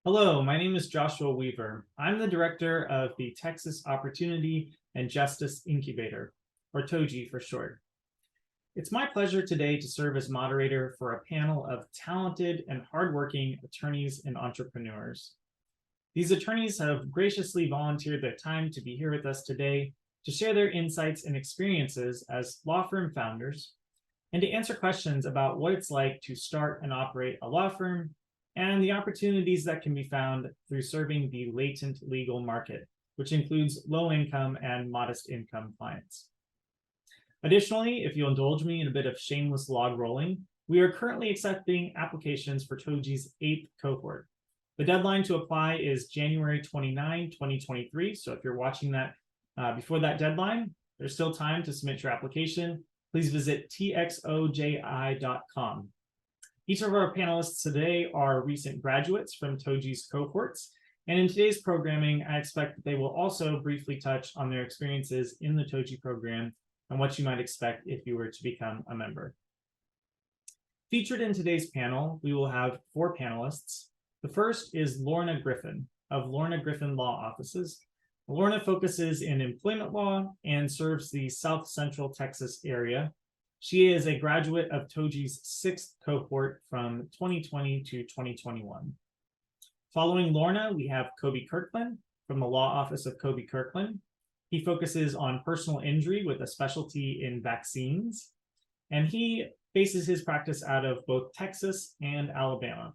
Hello, my name is Joshua Weaver. I'm the director of the Texas Opportunity and Justice Incubator, or TOJI for short. It's my pleasure today to serve as moderator for a panel of talented and hardworking attorneys and entrepreneurs. These attorneys have graciously volunteered their time to be here with us today to share their insights and experiences as law firm founders and to answer questions about what it's like to start and operate a law firm and the opportunities that can be found through serving the latent legal market, which includes low-income and modest-income clients. Additionally, if you'll indulge me in a bit of shameless log rolling, we are currently accepting applications for TOJI's 8th cohort. The deadline to apply is January 29, 2023, so if you're watching that before that deadline, there's still time to submit your application. Please visit txoji.com. Each of our panelists today are recent graduates from TOJI's cohorts, and in today's programming, I expect that they will also briefly touch on their experiences in the TOJI program and what you might expect if you were to become a member. Featured in today's panel, we will have 4 panelists. The first is Lorna Griffin of Lorna Griffin Law Offices. Lorna focuses in employment law and serves the South Central Texas area. She is a graduate of TOJI's 6th cohort from 2020 to 2021. Following Lorna, we have Koby Kirkland from the Law Office of Koby Kirkland. He focuses on personal injury with a specialty in vaccines, and he bases his practice out of both Texas and Alabama.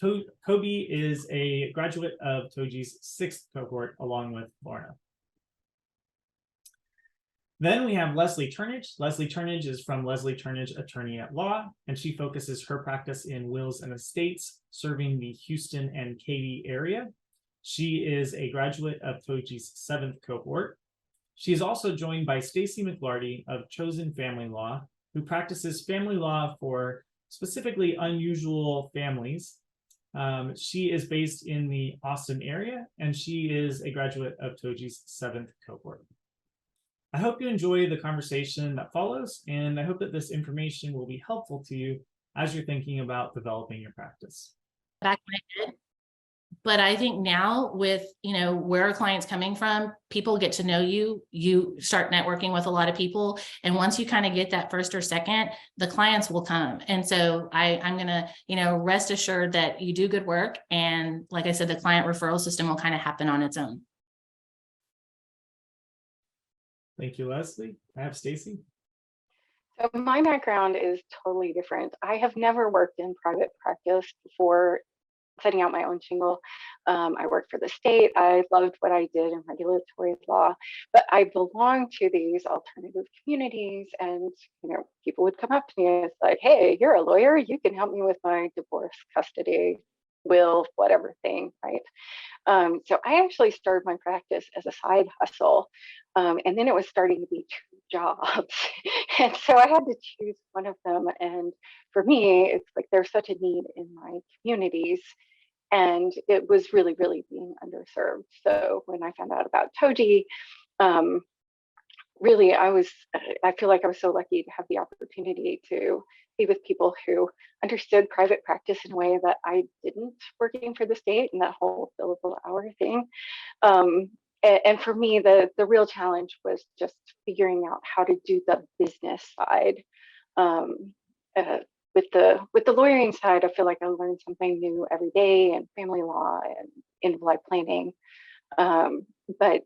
Koby is a graduate of TOJI's 6th cohort along with Lorna. Then we have Leslie Turnage. Leslie Turnage is from Leslie Turnage Attorney at Law, and she focuses her practice in wills and estates, serving the Houston and Katy area. She is a graduate of TOJI's 7th cohort. She is also joined by Stacey McLarty of Chosen Family Law, who practices family law for specifically unusual families. She is based in the Austin area, and she is a graduate of TOJI's 7th cohort. I hope you enjoy the conversation that follows, and I hope that this information will be helpful to you as you're thinking about developing your practice. Back when I did. But I think now with, where our clients coming from, people get to know you, you start networking with a lot of people. And once you kind of get that first or second, the clients will come. And so I'm going to, rest assured that you do good work. And like I said, the client referral system will kind of happen on its own. Thank you, Leslie. I have Stacey. So my background is totally different. I have never worked in private practice before setting out my own shingle. I worked for the state. I loved what I did in regulatory law, but I belonged to these alternative communities, and people would come up to me and it's like, hey, you're a lawyer, you can help me with my divorce, custody, will, whatever thing, right? So I actually started my practice as a side hustle, and then it was starting to be 2 jobs. And so I had to choose one of them. And for me, it's like there's such a need in my communities, and it was really, really being underserved. So when I found out about TOJI, really, I feel like I was so lucky to have the opportunity to be with people who understood private practice in a way that I didn't working for the state and that whole billable hour thing. And for me, the real challenge was just figuring out how to do the business side. With the lawyering side, I feel like I learned something new every day, and family law and end-of-life planning. But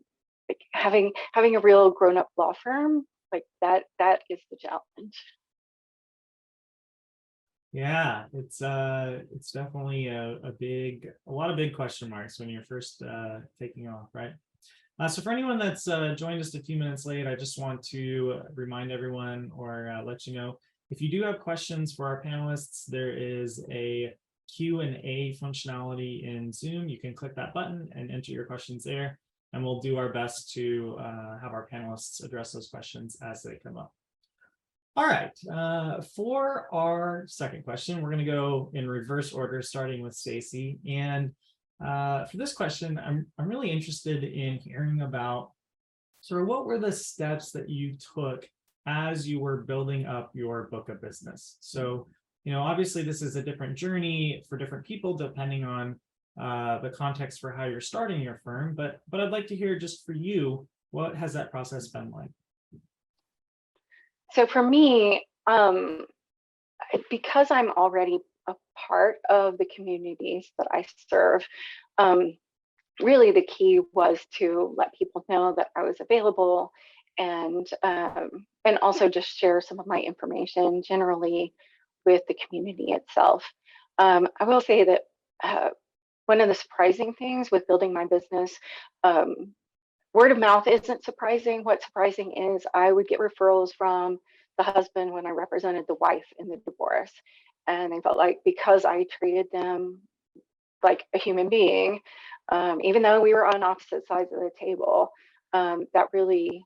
having a real grown-up law firm like that is the challenge. Yeah, it's definitely a lot of big question marks when you're first taking off, right? So for anyone that's joined us a few minutes late, I just want to remind everyone or let you know, if you do have questions for our panelists, there is a Q&A functionality in Zoom. You can click that button and enter your questions there, and we'll do our best to have our panelists address those questions as they come up. All right, for our second question, we're going to go in reverse order, starting with Stacey. And for this question, I'm really interested in hearing about sort of what were the steps that you took as you were building up your book of business. So, obviously this is a different journey for different people depending on the context for how you're starting your firm, but I'd like to hear just for you, what has that process been like? So for me, because I'm already a part of the communities that I serve, really the key was to let people know that I was available, and also just share some of my information generally with the community itself. I will say that one of the surprising things with building my business, word of mouth isn't surprising. What's surprising is I would get referrals from the husband when I represented the wife in the divorce. And I felt like because I treated them like a human being, even though we were on opposite sides of the table, that really,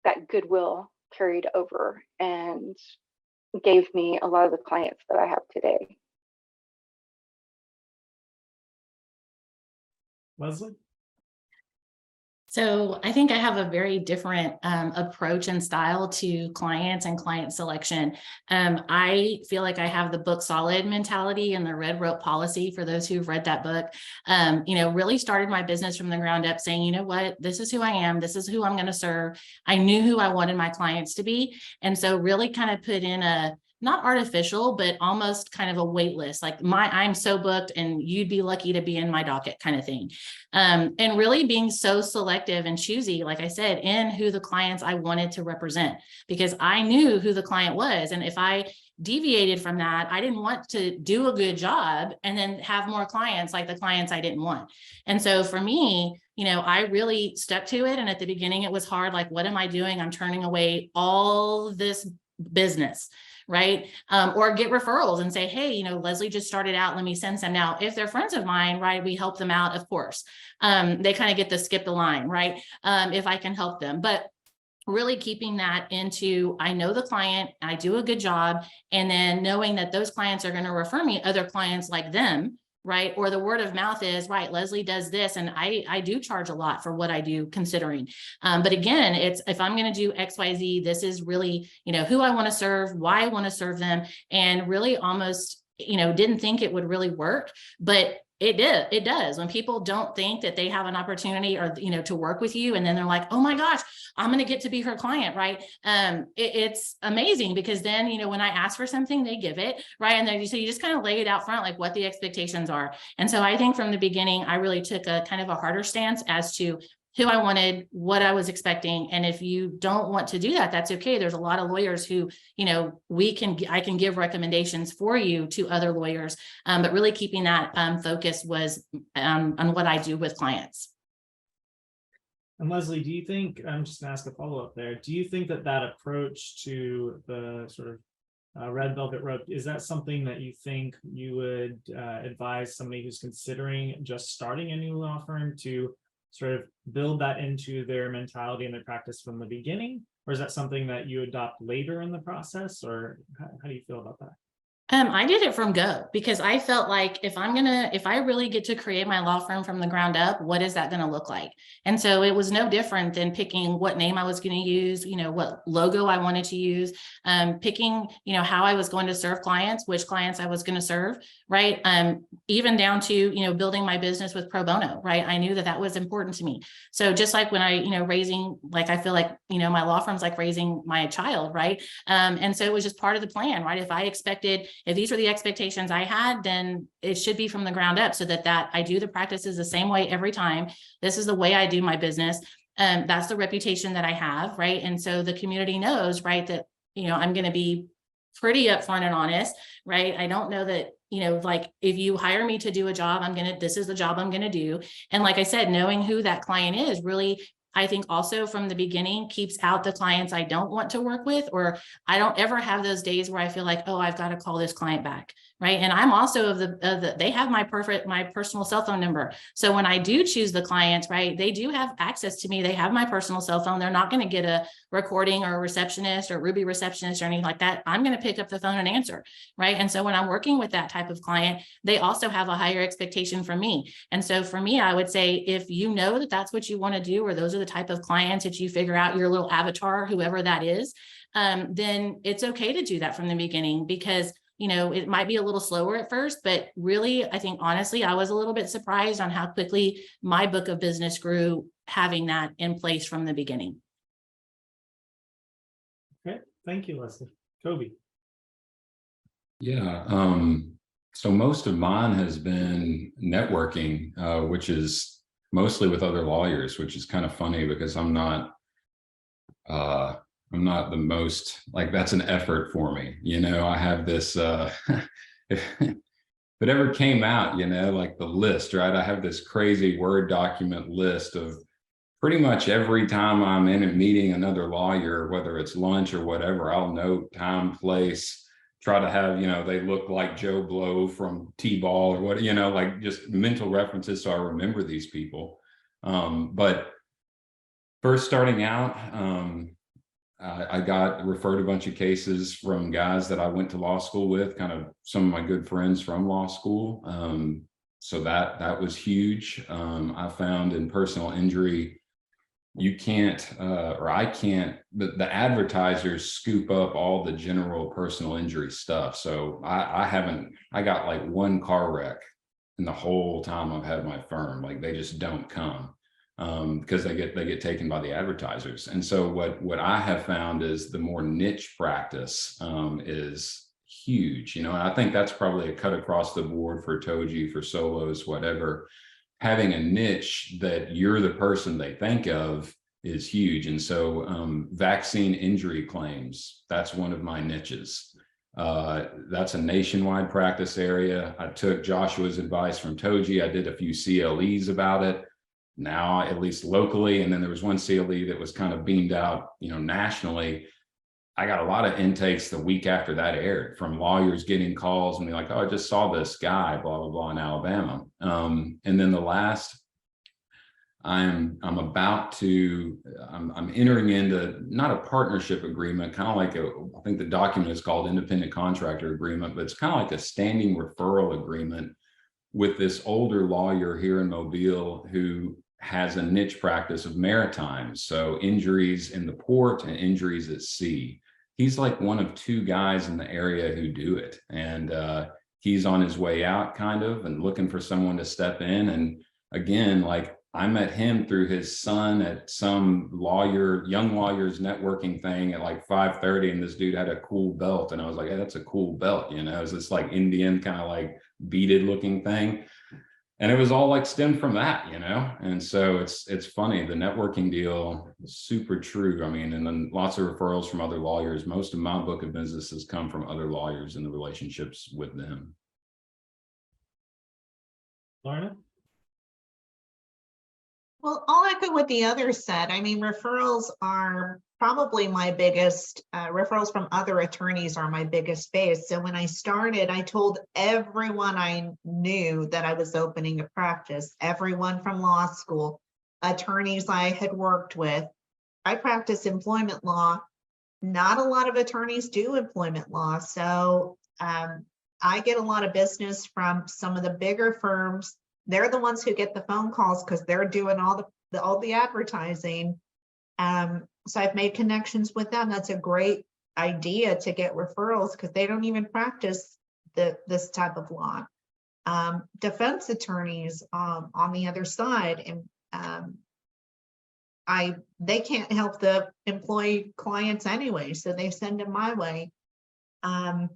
that goodwill carried over and gave me a lot of the clients that I have today. Leslie? So I think I have a very different approach and style to clients and client selection. I feel like I have the book solid mentality and the red rope policy for those who've read that book. Really started my business from the ground up saying, you know what, this is who I am. This is who I'm going to serve. I knew who I wanted my clients to be. And so really kind of put in a, not artificial, but almost kind of a wait list, like I'm so booked and you'd be lucky to be in my docket kind of thing. And really being so selective and choosy, like I said, in who the clients I wanted to represent, because I knew who the client was. And if I deviated from that, I didn't want to do a good job and then have more clients like the clients I didn't want. And so for me, I really stuck to it. And at the beginning, it was hard. Like, what am I doing? I'm turning away all this business, right? Or get referrals and say, hey, Leslie just started out, let me send some. Now, if they're friends of mine, right, we help them out, of course. They kind of get to skip the line, right? If I can help them, but really keeping that into, I know the client, I do a good job, and then knowing that those clients are going to refer me other clients like them, right? Or the word of mouth is, right, Leslie does this, and I do charge a lot for what I do, considering. But again, it's, if I'm going to do XYZ, this is really, who I want to serve, why I want to serve them, and really almost, didn't think it would really work, but it does. When people don't think that they have an opportunity or, to work with you, and then they're like, oh my gosh, I'm going to get to be her client, right? It's amazing, because then, when I ask for something, they give it, right? And then so you just kind of lay it out front, like what the expectations are. And so I think from the beginning, I really took a kind of a harder stance as to who I wanted, what I was expecting. And if you don't want to do that, that's okay. There's a lot of lawyers who, I can give recommendations for you to other lawyers, but really keeping that focus was on what I do with clients. And Leslie, do you think, I'm just gonna ask a follow-up there, do you think that approach to the sort of red velvet rope, is that something that you think you would advise somebody who's considering just starting a new law firm to sort of build that into their mentality and their practice from the beginning? Or is that something that you adopt later in the process? Or how do you feel about that? I did it from go, because I felt like if I really get to create my law firm from the ground up, what is that going to look like? And so it was no different than picking what name I was going to use, what logo I wanted to use, picking, how I was going to serve clients, which clients I was going to serve, right? Even down to, building my business with pro bono, right? I knew that was important to me. So just like when I, raising, like, I feel like, my law firm's like raising my child, right? And so it was just part of the plan, right? If these were the expectations I had, then it should be from the ground up, so that I do the practices the same way every time. This is the way I do my business. That's the reputation that I have, right? And so the community knows, right, that, I'm going to be pretty upfront and honest, right? I don't know that, like, if you hire me to do a job, this is the job I'm going to do. And like I said, knowing who that client is really, I think also from the beginning keeps out the clients I don't want to work with, or I don't ever have those days where I feel like, oh, I've got to call this client back. Right. And I'm also they have my personal cell phone number. So when I do choose the clients, right, they do have access to me. They have my personal cell phone. They're not going to get a recording or a receptionist or Ruby receptionist or anything like that. I'm going to pick up the phone and answer. Right. And so when I'm working with that type of client, they also have a higher expectation from me. And so for me, I would say, if you know that that's what you want to do, or those are the type of clients that you figure out your little avatar, whoever that is, then it's okay to do that from the beginning, because it might be a little slower at first, but really, I think honestly, I was a little bit surprised on how quickly my book of business grew, having that in place from the beginning. Okay, thank you, Leslie. Koby. Yeah, so most of mine has been networking, which is mostly with other lawyers, which is kind of funny because I'm not the most, like, that's an effort for me. I have this, if it ever came out, like the list, right? I have this crazy Word document list of pretty much every time I'm in a meeting another lawyer, whether it's lunch or whatever, I'll note time, place, try to have, they look like Joe Blow from T-ball or what, like just mental references so I remember these people. But first starting out, I got referred a bunch of cases from guys that I went to law school with, kind of some of my good friends from law school. So that was huge. I found in personal injury, you can't, or I can't, the advertisers scoop up all the general personal injury stuff. So I got like one car wreck in the whole time I've had my firm. Like, they just don't come because they get taken by the advertisers. And so what I have found is the more niche practice is huge, and I think that's probably a cut across the board for TOJI, for solos, whatever. Having a niche that you're the person they think of is huge. And so vaccine injury claims, that's one of my niches. That's a nationwide practice area. I took Joshua's advice from TOJI. I did a few CLEs about it now, at least locally. And then there was one CLE that was kind of beamed out, nationally. I got a lot of intakes the week after that aired from lawyers getting calls and be like, oh, I just saw this guy, blah, blah, blah, in Alabama. And then the last, I'm entering into not a partnership agreement, kind of like I think the document is called independent contractor agreement, but it's kind of like a standing referral agreement with this older lawyer here in Mobile who has a niche practice of maritime. So injuries in the port and injuries at sea. He's like one of two guys in the area who do it. And he's on his way out kind of, and looking for someone to step in. And again, like, I met him through his son at some young lawyers networking thing at like 5:30, and this dude had a cool belt. And I was like, hey, that's a cool belt. It was this like Indian kind of like beaded looking thing. And it was all like stemmed from that, and so it's funny, the networking deal is super true. I mean, and then lots of referrals from other lawyers. Most of my book of business has come from other lawyers and the relationships with them. Lorna? Well, I'll echo what the others said. I mean, referrals are probably my biggest, referrals from other attorneys are my biggest base. So when I started, I told everyone I knew that I was opening a practice, everyone from law school, attorneys I had worked with. I practice employment law. Not a lot of attorneys do employment law. So I get a lot of business from some of the bigger firms. They're the ones who get the phone calls because they're doing all the advertising. So I've made connections with them. That's a great idea to get referrals because they don't even practice this type of law. Defense attorneys on the other side, and they can't help the employee clients anyway, so they send them my way. And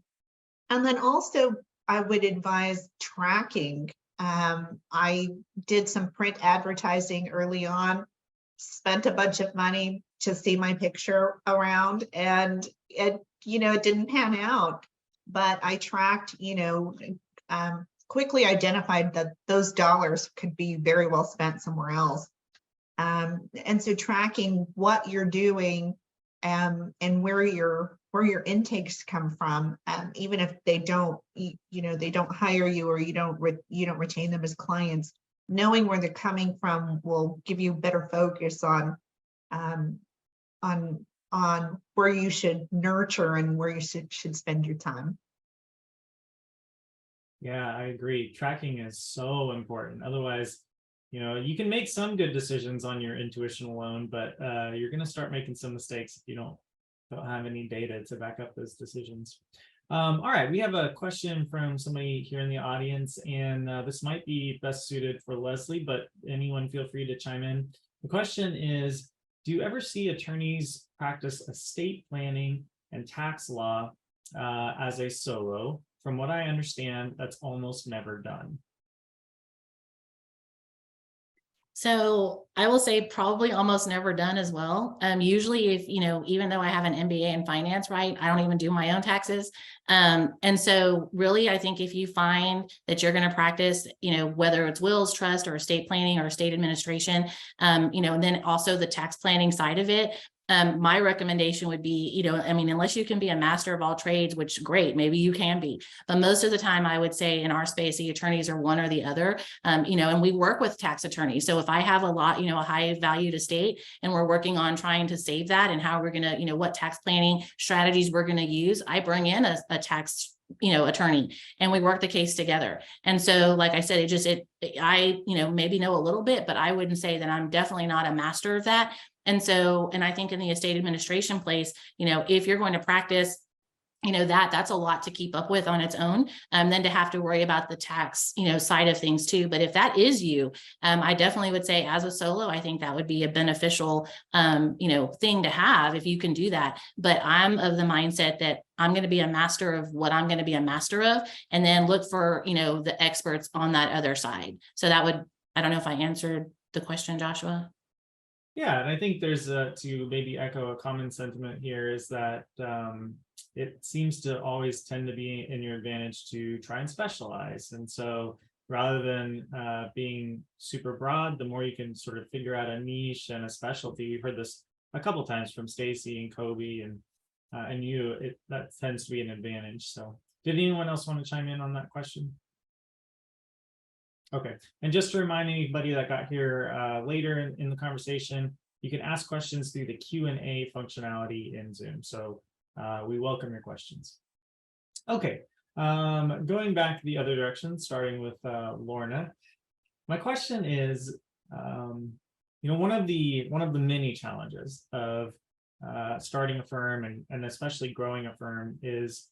then also I would advise tracking. I did some print advertising early on, spent a bunch of money to see my picture around, and it didn't pan out, but I tracked, quickly identified that those dollars could be very well spent somewhere else. And so tracking what you're doing and where your intakes come from, even if they don't, they don't hire you or you don't retain them as clients, knowing where they're coming from will give you better focus on where you should nurture and where you should spend your time. Yeah, I agree. Tracking is so important. Otherwise, you can make some good decisions on your intuition alone, but you're going to start making some mistakes if you don't have any data to back up those decisions. All right, we have a question from somebody here in the audience, and this might be best suited for Leslie, but anyone feel free to chime in. The question is, do you ever see attorneys practice estate planning and tax law as a solo? From what I understand, that's almost never done. So I will say probably almost never done as well. Usually if, even though I have an MBA in finance, right, I don't even do my own taxes. And so really, I think if you find that you're going to practice, whether it's wills, trust, or estate planning or estate administration, and then also the tax planning side of it, my recommendation would be, unless you can be a master of all trades, which great, maybe you can be, but most of the time I would say in our space, the attorneys are one or the other, and we work with tax attorneys. So if I have a lot, a high valued estate and we're working on trying to save that and how we're going to, what tax planning strategies we're going to use, I bring in a tax attorney and we work the case together. And so, like I said, I maybe know a little bit, but I wouldn't say that I'm definitely not a master of that. And so, and I think in the estate administration place, if you're going to practice, that's a lot to keep up with on its own, then to have to worry about the tax, side of things too. But if that is you, I definitely would say as a solo, I think that would be a beneficial, thing to have if you can do that. But I'm of the mindset that I'm going to be a master of what I'm going to be a master of, and then look for, the experts on that other side. So that would, I don't know if I answered the question, Joshua. Yeah, and I think there's to maybe echo a common sentiment here is that it seems to always tend to be in your advantage to try and specialize. And so rather than being super broad, the more you can sort of figure out a niche and a specialty. We've heard this a couple times from Stacey and Koby and you, that tends to be an advantage. So did anyone else want to chime in on that question? Okay, and just to remind anybody that got here later in the conversation, you can ask questions through the Q&A functionality in Zoom. So we welcome your questions. Okay, going back the other direction, starting with Lorna. My question is, one of the many challenges of starting a firm and especially growing a firm is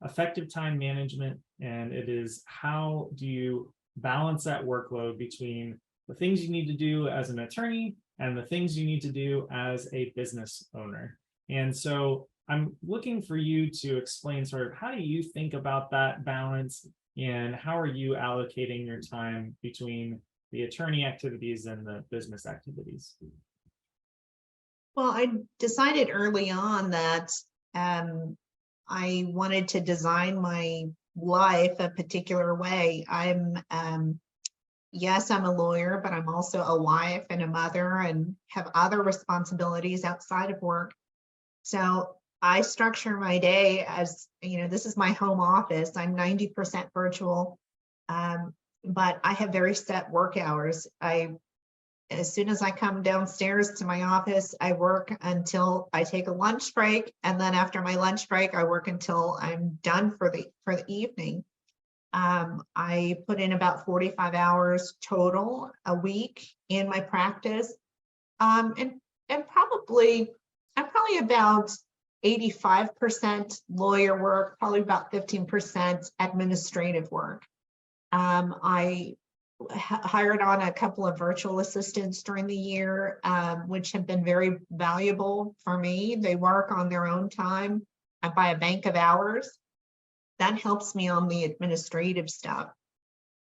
effective time management, and it is how do you balance that workload between the things you need to do as an attorney and the things you need to do as a business owner. And so I'm looking for you to explain sort of how do you think about that balance and how are you allocating your time between the attorney activities and the business activities? Well, I decided early on that I wanted to design my life a particular way. Yes, I'm a lawyer, but I'm also a wife and a mother and have other responsibilities outside of work. So I structure my day as, this is my home office. I'm 90% virtual, but I have very set work hours. As soon as I come downstairs to my office, I work until I take a lunch break. And then after my lunch break, I work until I'm done for the evening. I put in about 45 hours total a week in my practice. And probably, I'm probably about 85% lawyer work, probably about 15% administrative work. I hired on a couple of virtual assistants during the year, which have been very valuable for me. They work on their own time. I buy a bank of hours. That helps me on the administrative stuff.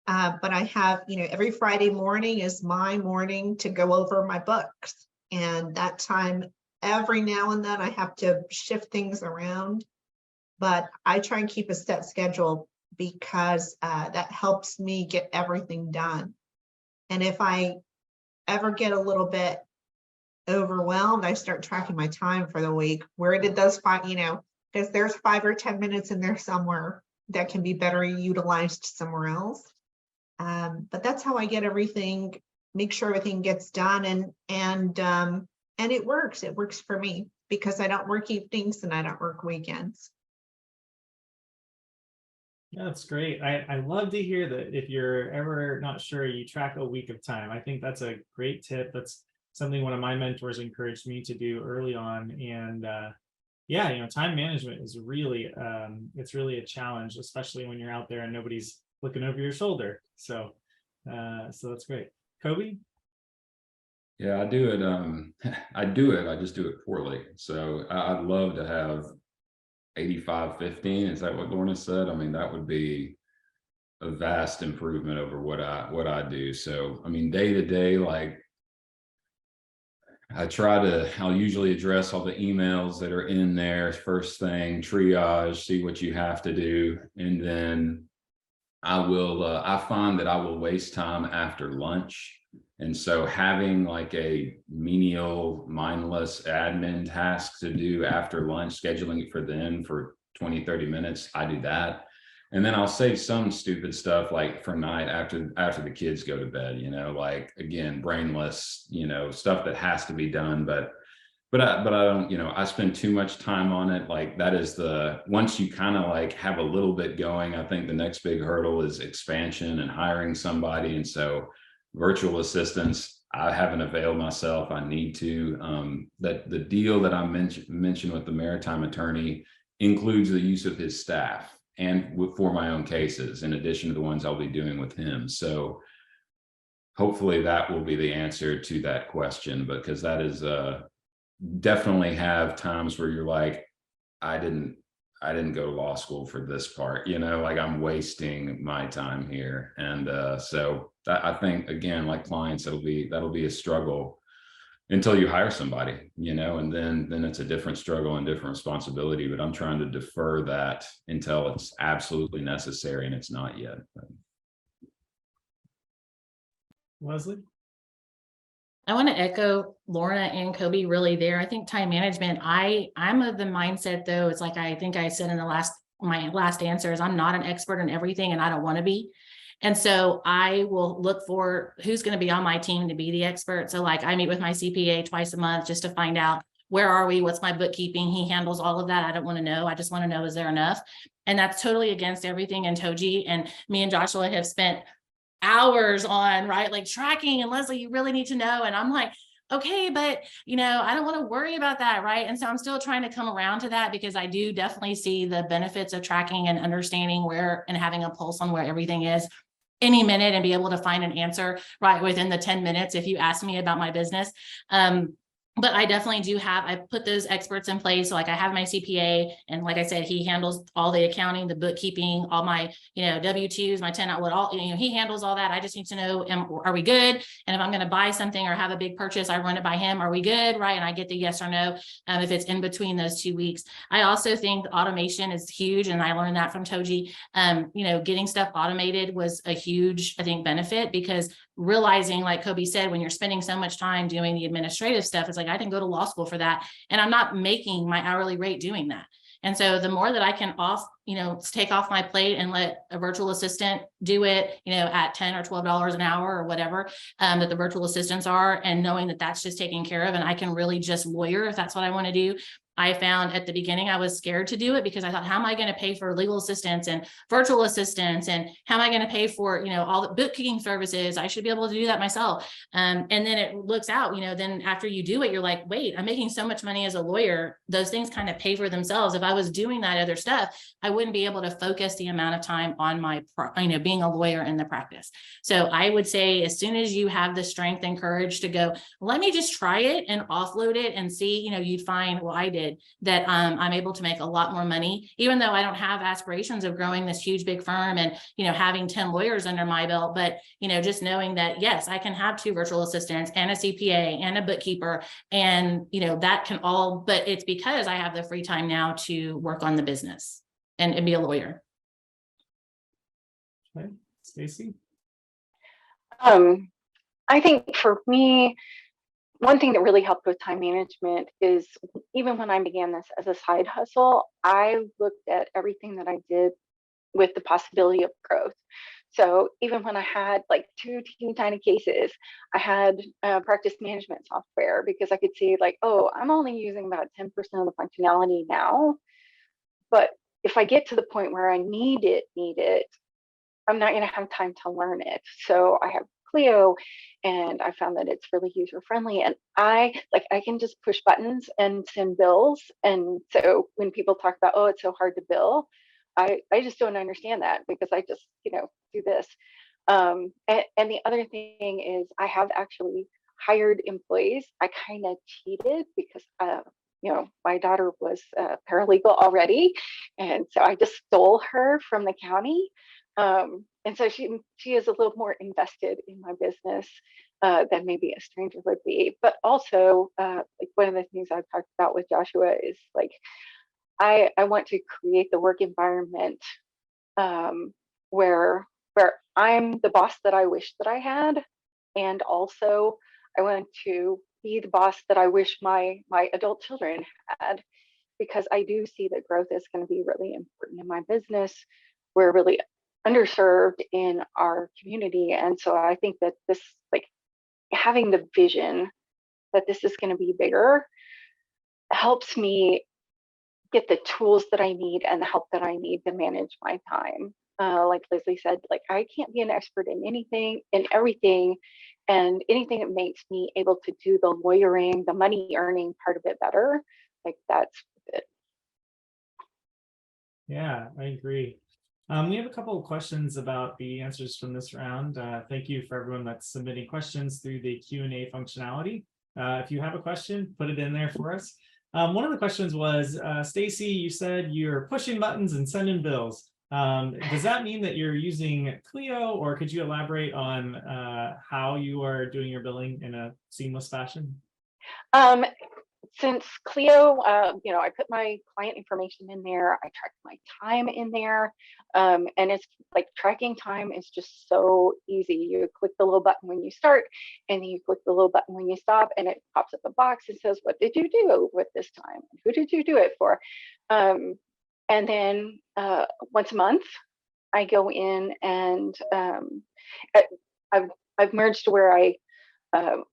But I have, every Friday morning is my morning to go over my books. And that time, every now and then I have to shift things around. But I try and keep a set schedule because that helps me get everything done. And if I ever get a little bit overwhelmed, I start tracking my time for the week. Where did those because there's 5 or 10 minutes in there somewhere that can be better utilized somewhere else. But that's how I get everything, make sure everything gets done, and it works. It works for me because I don't work evenings and I don't work weekends. Yeah, that's great. I love to hear that if you're ever not sure, you track a week of time. I think that's a great tip. That's something one of my mentors encouraged me to do early on. And yeah, time management is really, it's really a challenge, especially when you're out there and nobody's looking over your shoulder. So that's great. Koby? Yeah, I do it. I do it. I just do it poorly. So I'd love to have 85-15. Is that what Lorna said? I mean, that would be a vast improvement over what I do. So, I mean, day to day, like I'll usually address all the emails that are in there first thing, triage, see what you have to do. And then I find that I will waste time after lunch. And so having like a menial, mindless admin task to do after lunch, scheduling it for then for 20-30 minutes, I do that. And then I'll save some stupid stuff like for night after the kids go to bed, like again, brainless, stuff that has to be done. But I don't, I spend too much time on it. Like that is once you kind of like have a little bit going, I think the next big hurdle is expansion and hiring somebody. And so virtual assistants, I haven't availed myself. I need to. That the deal that I mentioned with the maritime attorney includes the use of his staff and for my own cases, in addition to the ones I'll be doing with him. So hopefully that will be the answer to that question, because that is definitely have times where you're like, I didn't go to law school for this part, like I'm wasting my time here. And so I think, again, like clients, that'll be a struggle until you hire somebody, and then it's a different struggle and different responsibility. But I'm trying to defer that until it's absolutely necessary, and it's not yet. Leslie? I want to echo Lorna and Koby really there. I think time management, I'm of the mindset though, it's like I think I said in my last answer is I'm not an expert in everything and I don't want to be. And so I will look for who's going to be on my team to be the expert. So like I meet with my CPA twice a month just to find out where are we, what's my bookkeeping. He handles all of that. I don't want to know. I just want to know, is there enough? And that's totally against everything in TOJI. And me and Joshua have spent hours on, right, like tracking, and Leslie, you really need to know. And I'm like, okay, but I don't want to worry about that, right? And so I'm still trying to come around to that, because I do definitely see the benefits of tracking and understanding where and having a pulse on where everything is any minute and be able to find an answer right within the 10 minutes if you ask me about my business. But I definitely do I put those experts in place. So like I have my CPA, and like I said, he handles all the accounting, the bookkeeping, all my, W-2s, my 10, he handles all that. I just need to know, are we good? And if I'm going to buy something or have a big purchase, I run it by him. Are we good? Right. And I get the yes or no. If it's in between those 2 weeks. I also think automation is huge. And I learned that from TOJI. Getting stuff automated was a huge, I think, benefit, because realizing, like Koby said, when you're spending so much time doing the administrative stuff, it's like, I didn't go to law school for that. And I'm not making my hourly rate doing that. And so the more that I can take off my plate and let a virtual assistant do it, at $10 or $12 an hour or whatever, that the virtual assistants are, and knowing that that's just taken care of, and I can really just lawyer if that's what I want to do. I found at the beginning, I was scared to do it because I thought, how am I going to pay for legal assistants and virtual assistants? And how am I going to pay for, all the bookkeeping services? I should be able to do that myself. And then it looks out, then after you do it, you're like, wait, I'm making so much money as a lawyer. Those things kind of pay for themselves. If I was doing that other stuff, I wouldn't be able to focus the amount of time on my, being a lawyer in the practice. So I would say, as soon as you have the strength and courage to go, let me just try it and offload it and see, you'd find, well, I did, that I'm able to make a lot more money, even though I don't have aspirations of growing this huge, big firm and, having 10 lawyers under my belt. But, just knowing that, yes, I can have 2 virtual assistants and a CPA and a bookkeeper, and, that can all, but it's because I have the free time now to work on the business and be a lawyer. Okay, Stacey? I think for me, one thing that really helped with time management is, even when I began this as a side hustle, I looked at everything that I did with the possibility of growth. So even when I had like 2 teeny tiny cases, I had practice management software, because I could see like, oh, I'm only using about 10% of the functionality now. But if I get to the point where I need it, I'm not going to have time to learn it. So I have Clio, and I found that it's really user friendly. And I can just push buttons and send bills. And so when people talk about, oh, it's so hard to bill, I just don't understand that, because I just, do this. And the other thing is, I have actually hired employees. I kind of cheated because my daughter was paralegal already, and so I just stole her from the county. And so she is a little more invested in my business than maybe a stranger would be. But also, like, one of the things I've talked about with Joshua is, like, I want to create the work environment where I'm the boss that I wish that I had, and also I want to be the boss that I wish my adult children had, because I do see that growth is going to be really important in my business. We're really underserved in our community, and so I think that this, like, having the vision that this is going to be bigger, helps me get the tools that I need and the help that I need to manage my time. Like Leslie said, like, I can't be an expert in anything, in everything, and anything that makes me able to do the lawyering, the money earning part of it better, like, that's it. Yeah, I agree. We have a couple of questions about the answers from this round. Thank you for everyone that's submitting questions through the Q&A functionality. If you have a question, put it in there for us. One of the questions was, Stacey, you said you're pushing buttons and sending bills. Does that mean that you're using Clio, or could you elaborate on how you are doing your billing in a seamless fashion? Since Clio, I put my client information in there, I track my time in there, and it's like, tracking time is just so easy. You click the little button when you start, and then you click the little button when you stop, and it pops up a box and says, what did you do with this time? Who did you do it for? And then once a month, I go in, and I've merged to where I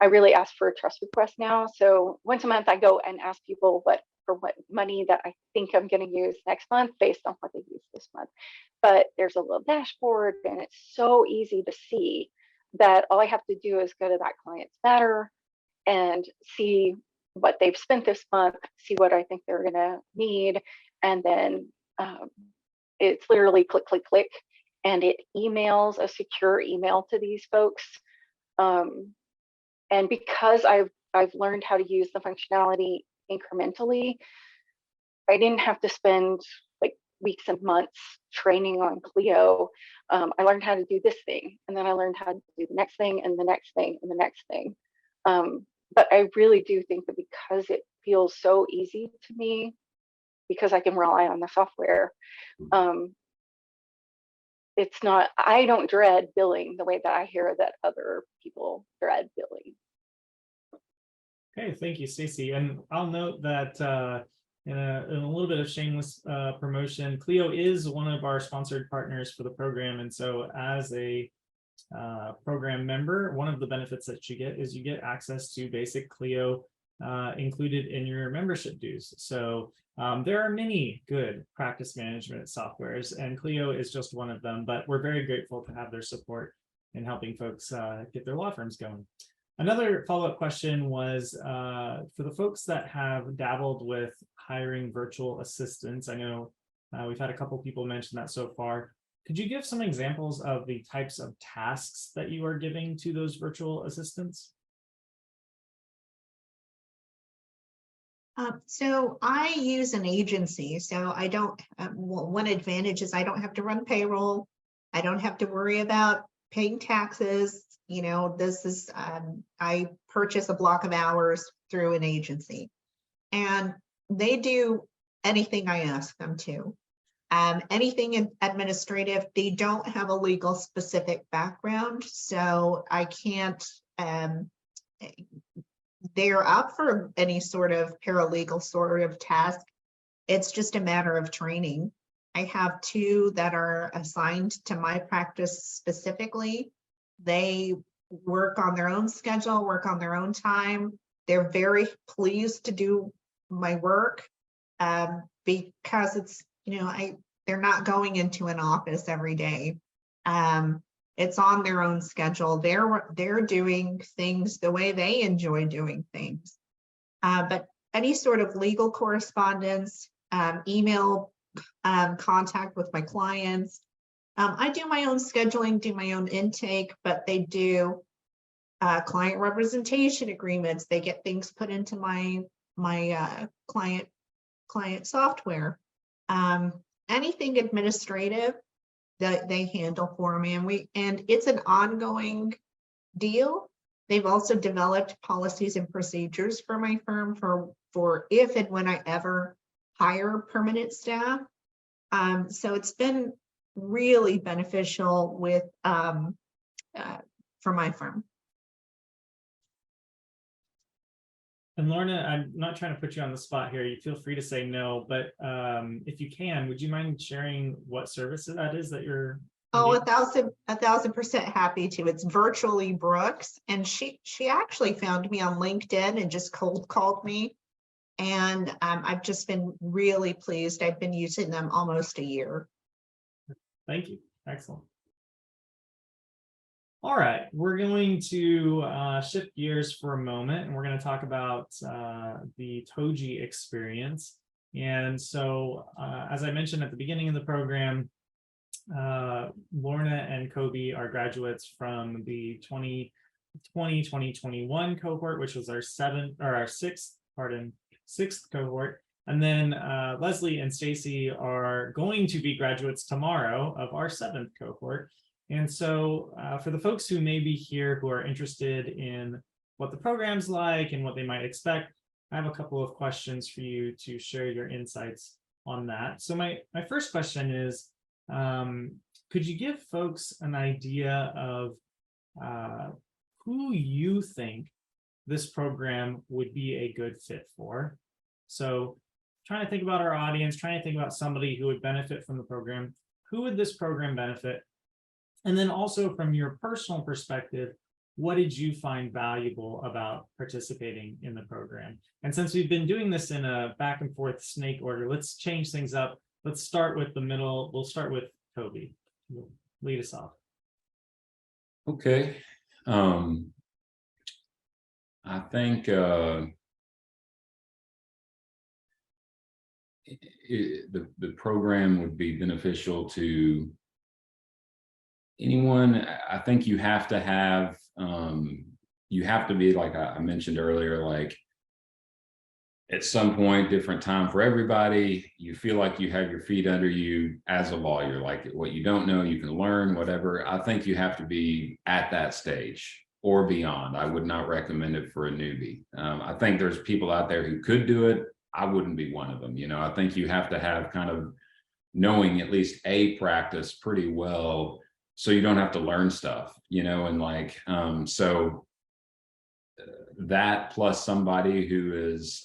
really ask for a trust request now. So once a month, I go and ask people what money that I think I'm going to use next month based on what they used this month. But there's a little dashboard, and it's so easy to see that all I have to do is go to that client's matter and see what they've spent this month, see what I think they're going to need, and then it's literally click, click, click, and it emails a secure email to these folks. And because I've learned how to use the functionality incrementally, I didn't have to spend like weeks and months training on Clio. I learned how to do this thing, and then I learned how to do the next thing, and the next thing, and the next thing. But I really do think that because it feels so easy to me, because I can rely on the software, it's not, I don't dread billing the way that I hear that other people dread billing. Okay, thank you, Stacey. And I'll note that in a little bit of shameless promotion, Clio is one of our sponsored partners for the program. And so as a program member, one of the benefits that you get is you get access to basic Clio included in your membership dues. So there are many good practice management softwares, and Clio is just one of them, but we're very grateful to have their support in helping folks get their law firms going. Another follow-up question was for the folks that have dabbled with hiring virtual assistants. I know we've had a couple people mention that so far. Could you give some examples of the types of tasks that you are giving to those virtual assistants? So I use an agency, so I don't, one advantage is I don't have to run payroll. I don't have to worry about paying taxes. You know, this is, I purchase a block of hours through an agency, and they do anything I ask them to. Anything administrative, they don't have a legal specific background, so I can't, they're up for any sort of paralegal sort of task. It's just a matter of training. I have two that are assigned to my practice specifically. They work on their own schedule, work on their own time. They're very pleased to do my work because it's, you know, they're not going into an office every day. It's on their own schedule. They're doing things the way they enjoy doing things. But any sort of legal correspondence, email contact with my clients. I do my own scheduling, do my own intake, but they do client representation agreements. They get things put into my client software. Anything administrative that they handle for me, and it's an ongoing deal. They've also developed policies and procedures for my firm for if and when I ever hire permanent staff. So it's been really beneficial with for my firm. And Lorna, I'm not trying to put you on the spot here. You feel free to say no, but if you can, would you mind sharing what service that is that you're? Oh, 1,000% happy to. It's Virtually Brooks, and she actually found me on LinkedIn and just cold called me, and I've just been really pleased. I've been using them almost a year. Thank you. Excellent. All right, we're going to shift gears for a moment, and we're going to talk about the TOJI experience. And so, as I mentioned at the beginning of the program, Lorna and Koby are graduates from the 2020-2021 cohort, which was our sixth cohort. And then Leslie and Stacey are going to be graduates tomorrow of our 7th cohort. And so for the folks who may be here who are interested in what the program's like and what they might expect, I have a couple of questions for you to share your insights on that. So my first question is, could you give folks an idea of who you think this program would be a good fit for? So trying to think about our audience, trying to think about somebody who would benefit from the program. Who would this program benefit? And then also from your personal perspective, what did you find valuable about participating in the program? And since we've been doing this in a back and forth snake order, let's change things up. Let's start with the middle. We'll start with Koby. Lead us off. Okay. I think the program would be beneficial to anyone. I think you have to have, you have to be, like I mentioned earlier, like at some point, different time for everybody. You feel like you have your feet under you as a lawyer, like what you don't know, you can learn, whatever. I think you have to be at that stage or beyond. I would not recommend it for a newbie. I think there's people out there who could do it. I wouldn't be one of them. You know, I think you have to have kind of knowing at least a practice pretty well, so you don't have to learn stuff, you know, and like, so that plus somebody who is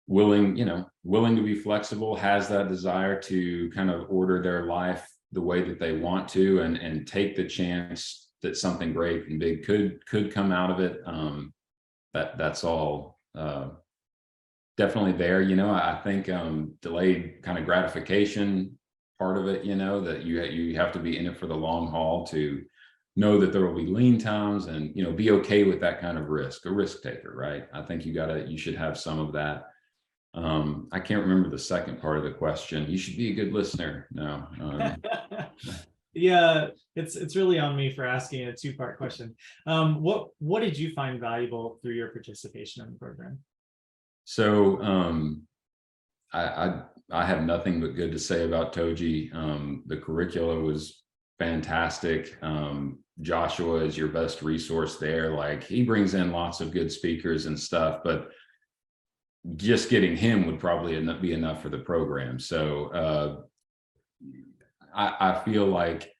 willing to be flexible, has that desire to kind of order their life the way that they want to, and take the chance that something great and big could come out of it. That's all definitely there. You know, I think delayed kind of gratification part of it, you know, that you have to be in it for the long haul to know that there will be lean times, and, you know, be okay with that kind of risk, a risk taker, right? I think you should have some of that. I can't remember the second part of the question. You should be a good listener. No. Yeah, it's really on me for asking a 2-part question. What did you find valuable through your participation in the program? So I have nothing but good to say about TOJI. The curricula was fantastic. Joshua is your best resource there. Like, he brings in lots of good speakers and stuff, but just getting him would probably be enough for the program. So I feel like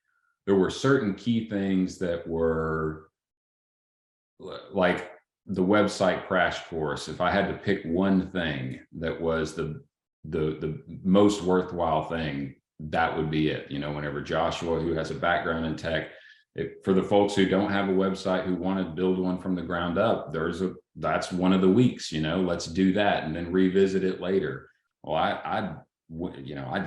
there were certain key things that were like the website crash course. If I had to pick one thing that was the most worthwhile thing, that would be it. You know, whenever Joshua, who has a background in tech, for the folks who don't have a website, who want to build one from the ground up, that's one of the weeks, you know, let's do that and then revisit it later. Well, I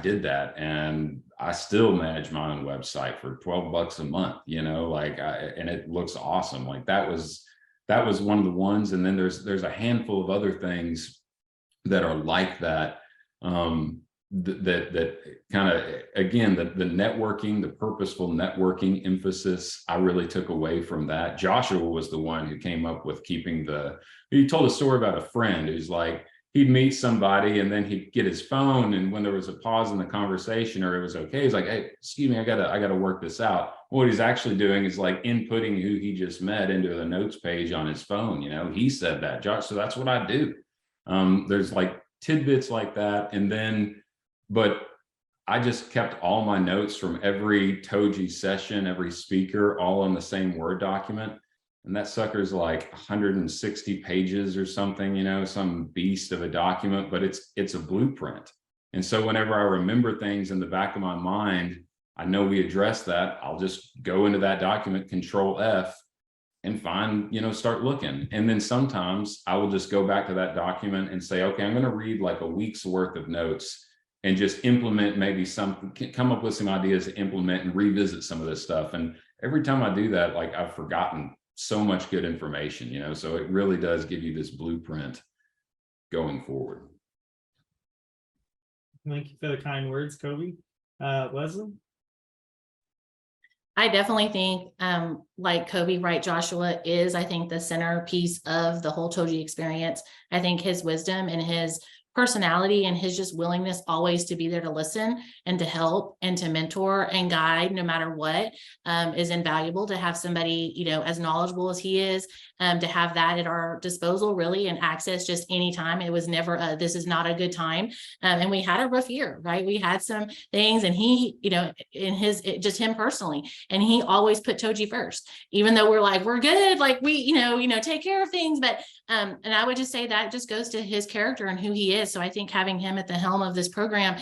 did that, and I still manage my own website for 12 bucks a month, you know, like, and it looks awesome. Like that was one of the ones. And then there's a handful of other things that are like that. That kind of, again, the networking, the purposeful networking emphasis, I really took away from that. Joshua was the one who came up with keeping he told a story about a friend who's like, he'd meet somebody and then he'd get his phone, and when there was a pause in the conversation or it was okay, he's like, hey, excuse me, I gotta work this out. What he's actually doing is like inputting who he just met into the notes page on his phone. You know, he said that, Josh, so that's what I do. There's like tidbits like that. And then, but I just kept all my notes from every TOJI session, every speaker, all on the same Word document. And that sucker's like 160 pages or something, you know, some beast of a document, but it's a blueprint. And so whenever I remember things in the back of my mind, I know we addressed that. I'll just go into that document, Control F, and find, you know, start looking. And then sometimes I will just go back to that document and say, okay, I'm going to read like a week's worth of notes and just implement maybe something, come up with some ideas to implement and revisit some of this stuff. And every time I do that, like I've forgotten so much good information, you know, so it really does give you this blueprint going forward. Thank you for the kind words, Koby. Leslie? I definitely think, like Koby, right, Joshua is, I think, the centerpiece of the whole TOJI experience. I think his wisdom and his personality and his just willingness always to be there to listen and to help and to mentor and guide no matter what is invaluable. To have somebody, you know, as knowledgeable as he is, to have that at our disposal really and access just anytime. It was never this is not a good time. And we had a rough year, right? We had some things, and he, you know, in just him personally, and he always put TOJI first, even though we're like, we're good, like we, you know, take care of things. But and I would just say that just goes to his character and who he is. So I think having him at the helm of this program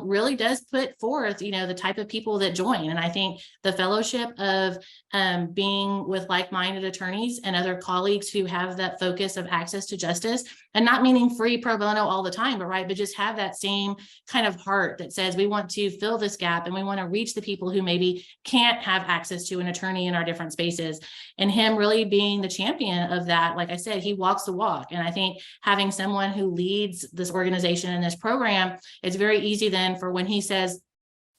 really does put forth, you know, the type of people that join. And I think the fellowship of being with like-minded attorneys and other colleagues who have that focus of access to justice, and not meaning free pro bono all the time, but just have that same kind of heart that says we want to fill this gap and we want to reach the people who maybe can't have access to an attorney in our different spaces. And him really being the champion of that, like I said, he walks the walk. And I think having someone who leads this organization and this program, it's very easy then for when he says,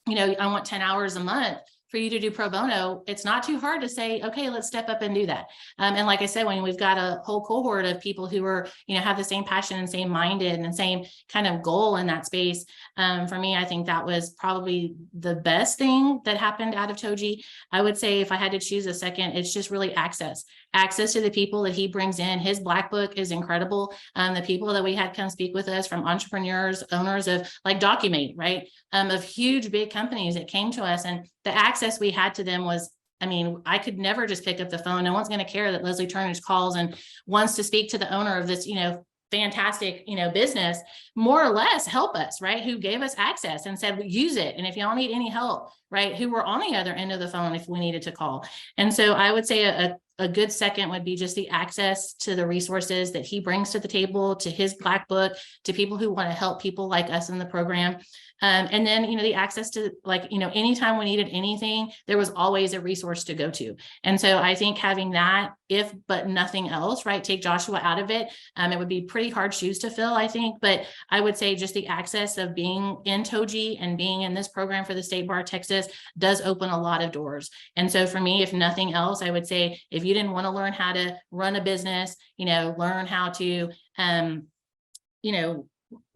you know, I want 10 hours a month for you to do pro bono, it's not too hard to say, okay, let's step up and do that. And like I said, when we've got a whole cohort of people who are, you know, have the same passion and same minded and same kind of goal in that space, for me, I think that was probably the best thing that happened out of TOJI. I would say if I had to choose a second, it's just really access to the people that he brings in. His Black Book is incredible. The people that we had come speak with us, from entrepreneurs, owners of like Documate, right? Of huge, big companies that came to us, and the access we had to them was, I mean, I could never just pick up the phone. No one's going to care that Leslie Turner's calls and wants to speak to the owner of this, you know, fantastic, you know, business, more or less help us, right? Who gave us access and said, use it. And if y'all need any help, right? Who were on the other end of the phone if we needed to call. And so I would say a good second would be just the access to the resources that he brings to the table, to his Black Book, to people who want to help people like us in the program. And then, you know, the access to, like, you know, anytime we needed anything, there was always a resource to go to. And so I think having that, if but nothing else, right, take Joshua out of it, it would be pretty hard shoes to fill, I think. But I would say just the access of being in TOJI and being in this program for the State Bar of Texas does open a lot of doors. And so for me, if nothing else, I would say if you didn't want to learn how to run a business, you know, learn how to, you know,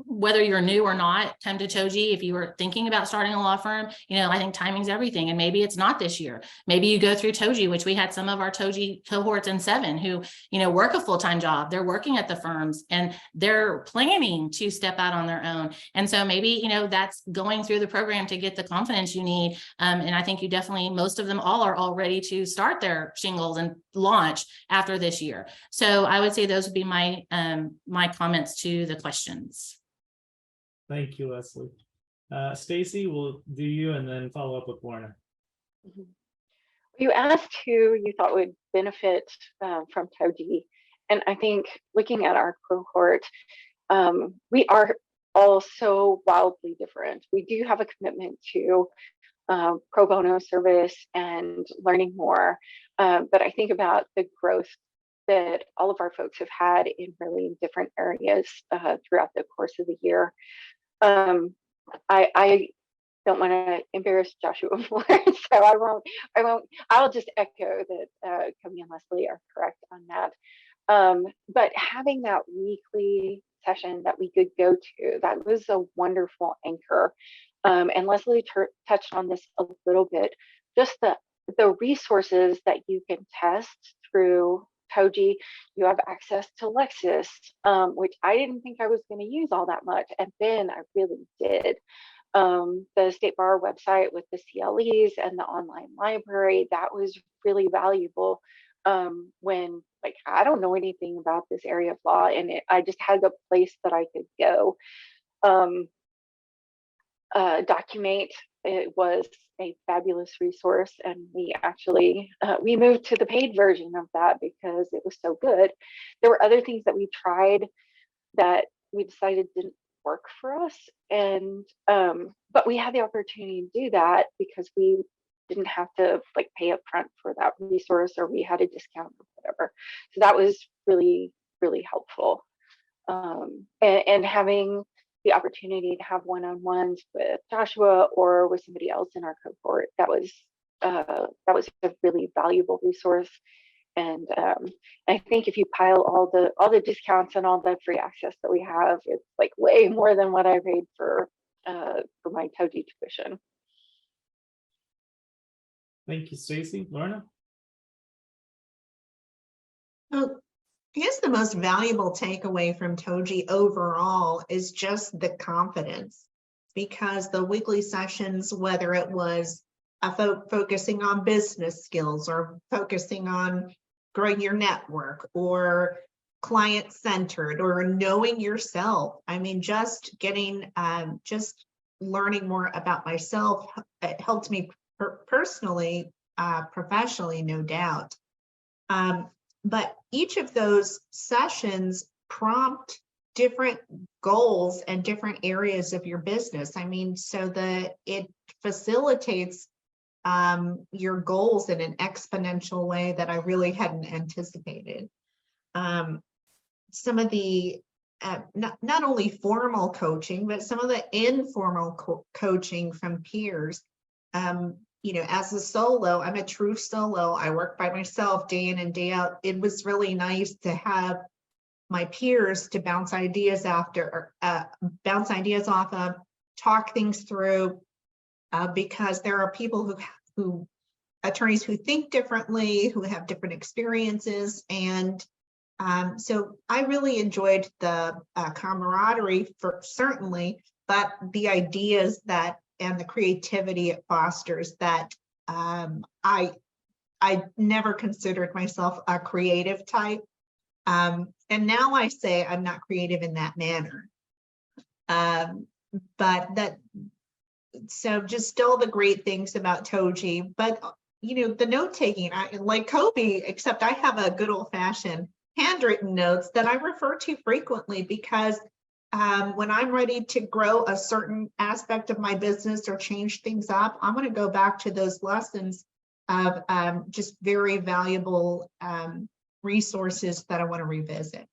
whether you're new or not, come to TOJI. If you were thinking about starting a law firm, you know, I think timing's everything. And maybe it's not this year. Maybe you go through TOJI, which we had some of our TOJI cohorts in 7 who, you know, work a full-time job. They're working at the firms and they're planning to step out on their own. And so maybe, you know, that's going through the program to get the confidence you need. And I think you definitely, most of them all are all ready to start their shingles and launch after this year. So I would say those would be my, my comments to the questions. Thank you, Leslie. Stacey, we'll do you and then follow up with Lorna. You asked who you thought would benefit from TOJI. And I think looking at our cohort, we are all so wildly different. We do have a commitment to pro bono service and learning more. But I think about the growth that all of our folks have had in really different areas throughout the course of the year. I don't want to embarrass Joshua more, so I'll just echo that Koby and Leslie are correct on that. But having that weekly session that we could go to, that was a wonderful anchor. And Leslie touched on this a little bit, just the resources that you can test through TOJI. You have access to Lexis, which I didn't think I was going to use all that much, and then I really did. The State Bar website with the CLEs and the online library, that was really valuable when, like, I don't know anything about this area of law, and I just had a place that I could go. Document, it was a fabulous resource, and we actually we moved to the paid version of that because it was so good. There were other things that we tried that we decided didn't work for us, and but we had the opportunity to do that because we didn't have to like pay up front for that resource, or we had a discount or whatever. So that was really, really helpful. And having the opportunity to have one-on-ones with Joshua or with somebody else in our cohort, that was a really valuable resource. And I think if you pile all the discounts and all the free access that we have, it's like way more than what I paid for my TOJI tuition. Thank you, Stacey. Lorna? Well, I guess the most valuable takeaway from TOJI overall is just the confidence, because the weekly sessions, whether it was focusing on business skills or focusing on growing your network or client-centered or knowing yourself, I mean, just getting, just learning more about myself, it helped me personally, professionally, no doubt. But each of those sessions prompt different goals and different areas of your business. I mean, so that it facilitates your goals in an exponential way that I really hadn't anticipated. Some of the not only formal coaching, but some of the informal coaching from peers. You know, as a solo, I'm a true solo. I work by myself day in and day out. It was really nice to have my peers to bounce ideas off of, talk things through, because there are people attorneys who think differently, who have different experiences. And so I really enjoyed the camaraderie certainly, but the ideas and the creativity it fosters that I never considered myself a creative type. And now I say I'm not creative in that manner. So just all the great things about TOJI, but you know, the note-taking, like Koby, except I have a good old-fashioned handwritten notes that I refer to frequently, because when I'm ready to grow a certain aspect of my business or change things up, I'm going to go back to those lessons of just very valuable resources that I want to revisit.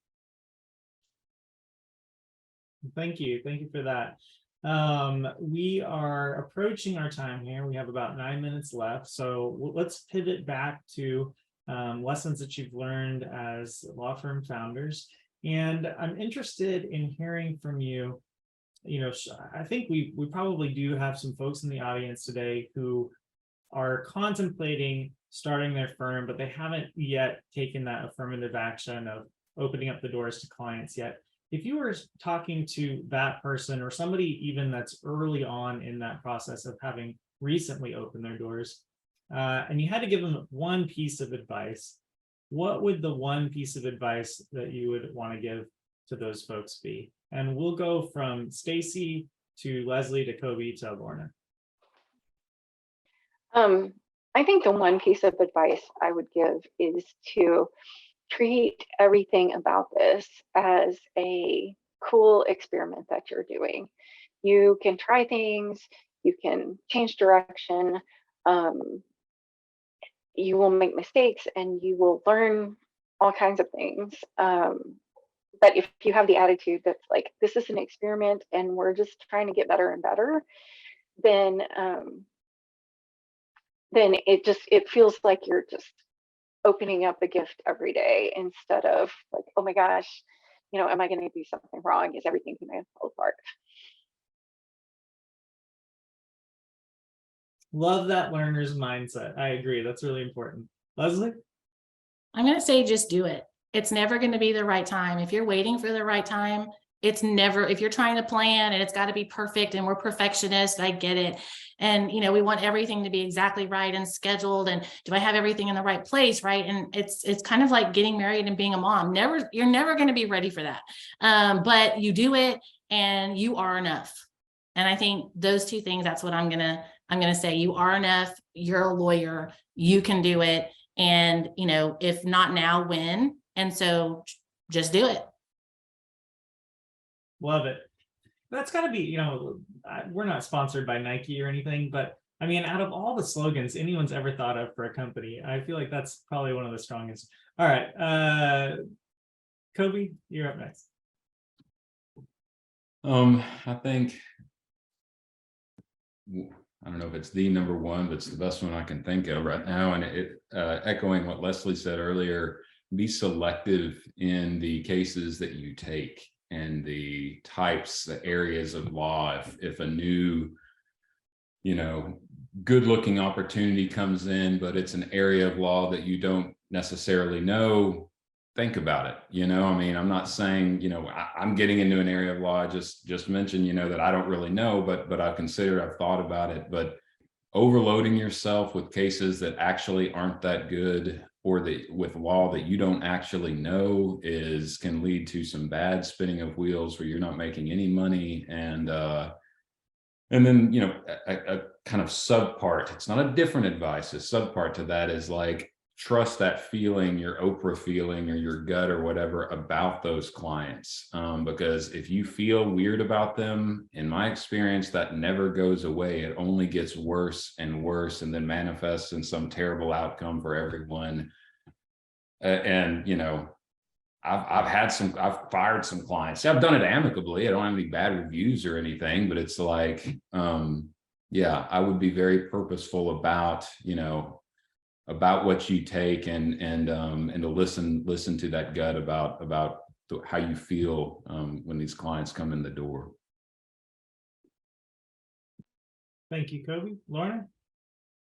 Thank you for that. We are approaching our time here. We have about 9 minutes left, so let's pivot back to lessons that you've learned as law firm founders. And I'm interested in hearing from you. You know, I think we probably do have some folks in the audience today who are contemplating starting their firm, but they haven't yet taken that affirmative action of opening up the doors to clients yet. If you were talking to that person or somebody even that's early on in that process of having recently opened their doors, and you had to give them one piece of advice, what would the one piece of advice that you would want to give to those folks be? And we'll go from Stacey to Leslie to Koby to Lorna. I think the one piece of advice I would give is to treat everything about this as a cool experiment that you're doing. You can try things, you can change direction, you will make mistakes and you will learn all kinds of things. But if you have the attitude that's like, this is an experiment and we're just trying to get better and better, then it feels like you're just opening up a gift every day instead of like, oh my gosh, am I going to do something wrong? Is everything going to fall apart? Love that learner's mindset. I agree. That's really important. Leslie? I'm going to say just do it. It's never going to be the right time. If you're waiting for the right time, it's never, if you're trying to plan and it's got to be perfect and we're perfectionists, I get it. And, we want everything to be exactly right and scheduled. And do I have everything in the right place? Right. And it's kind of like getting married and being a mom. You're never going to be ready for that. But you do it and you are enough. And I think those two things, that's what I'm going to say. You are enough. You're a lawyer. You can do it. And, if not now, when? And so just do it. Love it. That's got to be, we're not sponsored by Nike or anything, but I mean, out of all the slogans anyone's ever thought of for a company, I feel like that's probably one of the strongest. All right. Koby, you're up next. I think, I don't know if it's the number one, but it's the best one I can think of right now. And echoing what Leslie said earlier, be selective in the cases that you take and the types, the areas of law. If a new, good looking opportunity comes in, but it's an area of law that you don't necessarily know, think about it. I mean, I'm not saying, I'm getting into an area of law. I just mentioned, that I don't really know, but I've considered, I've thought about it, but overloading yourself with cases that actually aren't that good, or with law that you don't actually know, can lead to some bad spinning of wheels where you're not making any money. And then, a kind of subpart, it's not a different advice, a subpart to that is like, trust that feeling, your Oprah feeling or your gut or whatever about those clients. Because if you feel weird about them, in my experience, that never goes away. It only gets worse and worse and then manifests in some terrible outcome for everyone. I've fired some clients. I've done it amicably. I don't have any bad reviews or anything, but it's like, I would be very purposeful about, about what you take and to listen to that gut about how you feel when these clients come in the door. Thank you, Koby. Lorna?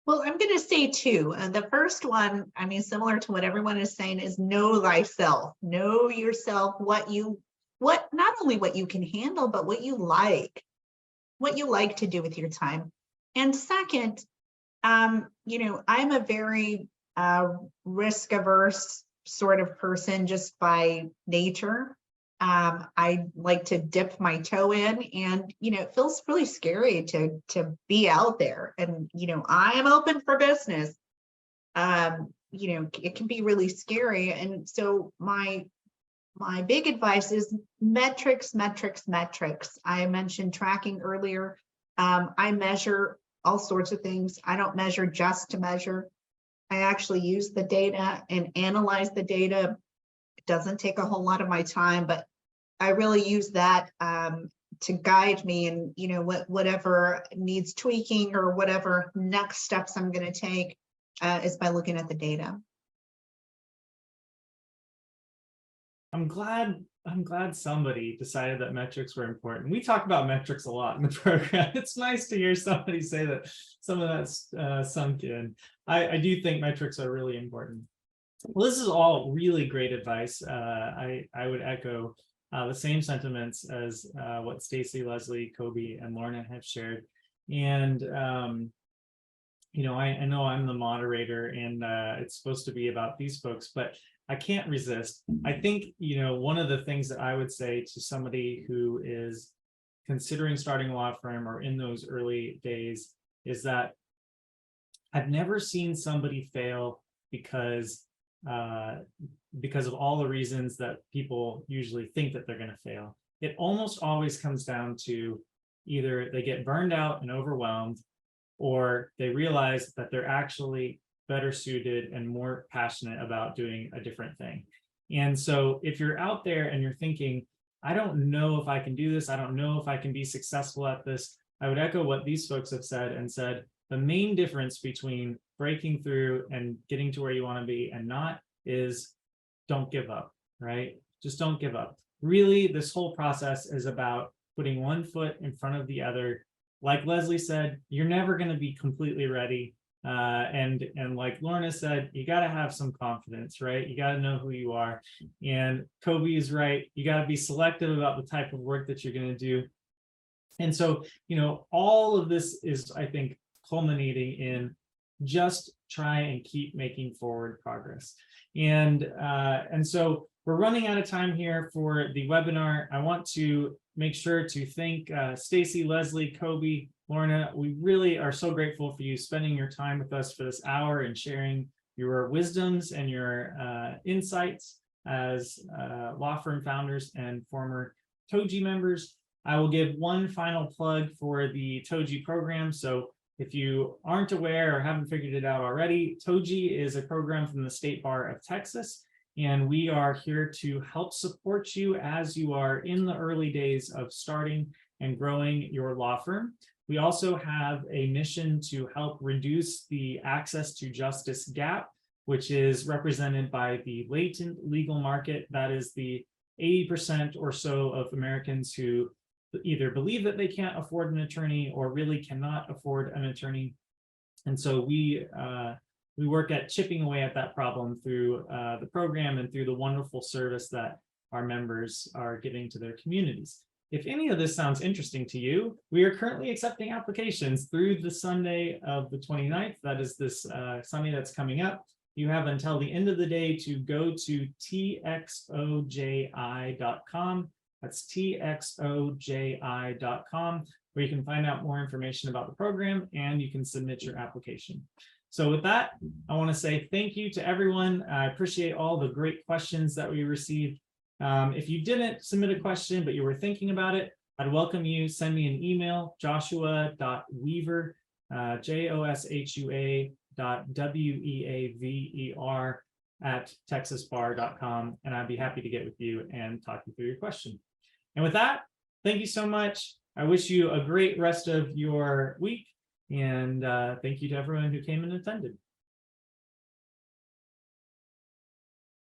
Well, I'm going to say two. The first one, I mean, similar to what everyone is saying, is know thyself. Know yourself, not only what you can handle, but what you like to do with your time. And second, I'm a very risk averse sort of person just by nature. I like to dip my toe in, and it feels really scary to be out there. And I am open for business. It can be really scary. And so my big advice is metrics. I mentioned tracking earlier. I measure all sorts of things. I don't measure just to measure. I actually use the data and analyze the data. It doesn't take a whole lot of my time, but I really use that to guide me, and whatever needs tweaking or whatever next steps I'm going to take is by looking at the data. I'm glad somebody decided that metrics were important. We talk about metrics a lot in the program. It's nice to hear somebody say that some of that's sunk in. I do think metrics are really important. Well, this is all really great advice. I would echo the same sentiments as what Stacey, Leslie, Koby, and Lorna have shared. And I know I'm the moderator, and it's supposed to be about these folks, but I can't resist. I think, one of the things that I would say to somebody who is considering starting a law firm or in those early days is that I've never seen somebody fail because of all the reasons that people usually think that they're going to fail. it almost always comes down to either they get burned out and overwhelmed, or they realize that they're actually better suited and more passionate about doing a different thing. And so if you're out there and you're thinking, I don't know if I can do this, I don't know if I can be successful at this, I would echo what these folks have said and said, the main difference between breaking through and getting to where you want to be and not is don't give up, right? Just don't give up. Really, this whole process is about putting one foot in front of the other. Like Leslie said, you're never going to be completely ready. And like Lorna said, you got to have some confidence, right? You got to know who you are. And Koby is right. You got to be selective about the type of work that you're going to do. And so, all of this is, I think, culminating in just try and keep making forward progress. And so we're running out of time here for the webinar. I want to make sure to thank Stacey, Leslie, Koby, Lorna. We really are so grateful for you spending your time with us for this hour and sharing your wisdoms and your insights as law firm founders and former TOJI members. I will give one final plug for the TOJI program. So if you aren't aware or haven't figured it out already, TOJI is a program from the State Bar of Texas, and we are here to help support you as you are in the early days of starting and growing your law firm. We also have a mission to help reduce the access to justice gap, which is represented by the latent legal market. That is the 80% or so of Americans who either believe that they can't afford an attorney or really cannot afford an attorney. And so we work at chipping away at that problem through the program and through the wonderful service that our members are giving to their communities. If any of this sounds interesting to you, we are currently accepting applications through the Sunday of the 29th. That is this Sunday that's coming up. You have until the end of the day to go to txoji.com. That's txoji.com, where you can find out more information about the program and you can submit your application. So with that, I want to say thank you to everyone. I appreciate all the great questions that we received. If you didn't submit a question, but you were thinking about it, I'd welcome you. Send me an email, joshua.weaver, joshua.weaver at texasbar.com, and I'd be happy to get with you and talk you through your question. And with that, thank you so much. I wish you a great rest of your week, and thank you to everyone who came and attended.